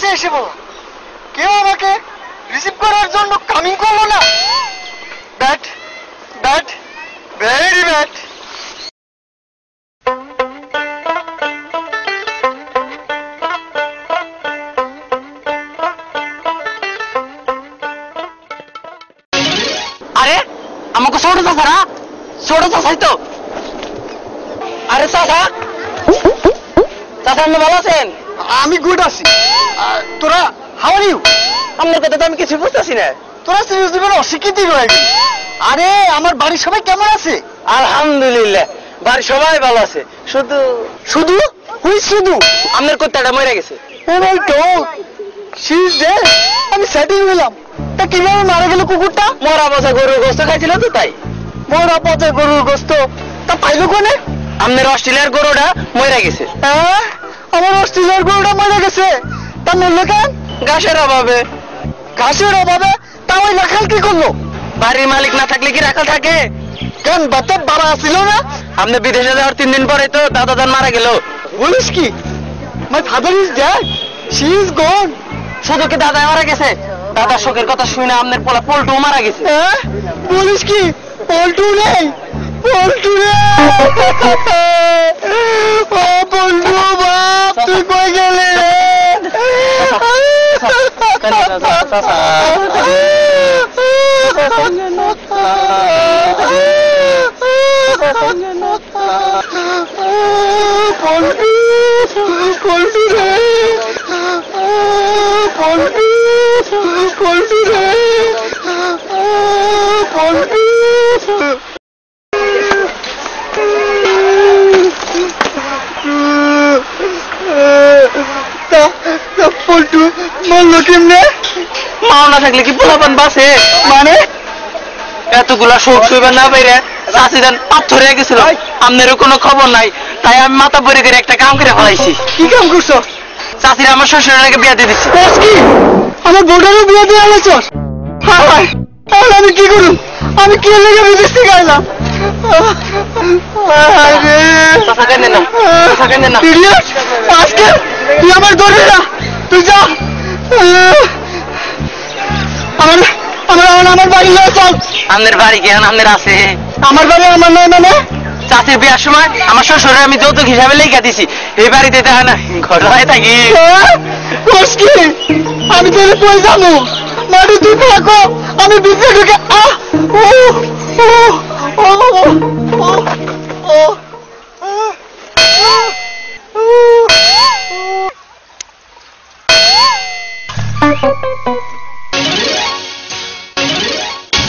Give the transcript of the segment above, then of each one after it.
কাছে এসে বলো কেউ আমাকে রিসিভ করার জন্য কামিং করলো না। Bad bad very bad. আরে আমাকে ছোট চাষা ছোট চাষাই তো। আরে চাষা চাষা আপনি ভালো আছেন? আমি গুড আছি। তোরা হাউ আর ইউ? আপনার কথা তো আমি কিছু বুঝতেছি না। তোরা সিরিয়াস জীবনে অশিক্ষিত হয়ে গেলি। আরে আমার বাড়ির সবাই কেমন আছে? আলহামদুলিল্লাহ বাড়ির সবাই ভালো আছে। শুধু শুধু হুই শুধু আপনার কুত্তাটা মরে গেছে। ও মাই গড শি ইজ ডেড। আমি সেটিং হলাম। তা কিভাবে মারা গেল কুকুরটা? মরা পচা গরুর গোস্ত খাইছিল তো তাই। মরা পচা গরুর গোস্ত তা পাইলো কোনে? আপনার অস্ট্রেলিয়ার গরুটা মরে গেছে। হ্যাঁ আমার অস্ট্রেলিয়ার গরুটা মরে গেছে। তা মরলো কেন? ঘাসের অভাবে। ঘাসের অভাবে? তা ওই রাখাল কি করলো? বাড়ির মালিক না থাকলে কি রাখাল থাকে? কেন বাচ্চার বাবা আসছিল না? আপনি বিদেশে যাওয়ার 3 দিন পরে তো দাদা দান মারা গেল। বলিস কি? My father is dead. She is গন। শুধু কি দাদা মারা গেছে? দাদার শোকের কথা শুনে আপনার পোলা পল্টু মারা গেছে। হ্যাঁ বলিস কি? পল্টু নেই পল্টু নেই। ও পল্টু বাপ তুই কই গেলি রে? পল্টু পল্টু রে পল্টু পল্টু রে পল্টু। পল্টু মরলো কেমনে? মাও না থাকলে কি পোলাপান বাসে? মানে এতগুলা শোক শুইবার না পাইরে চাষি যান পাথর হয়ে গেছিল। আপনারও কোনো খবর নাই, তাই আমি মাথা পরে করে একটা কাম করে ফেলাইছি। কি কাম করছো? চাষিরা আমার শ্বশুরের বিয়া দিয়ে দিচ্ছি। কি আমার বোর্ডারও বিয়ে দিয়ে আলোচ? হায় তাহলে আমি কি করুম? আমি কি লেগে বিদেশ থেকে আইলাম? আজকে তুই আমার ধরবি না, তুই যা। আমার আমার আমার বাড়ি নিয়ে চল। আপনার বাড়ি কেন আপনার আছে? আমার বাড়ি আমার নয় মানে? চাষির বিয়ার সময় আমার শ্বশুরে আমি যৌতুক হিসাবে লেখা দিছি। এই বাড়িতে দেখা না ঘটনায় থাকি। কি আমি তোর কই যাবো? মাটি তুই থাকো আমি ভিতরে ঢুকে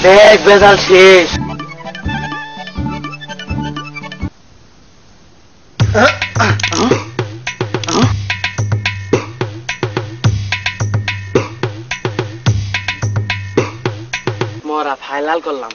দেখ বেজাল শেষ। মরা ফাইনাল করলাম।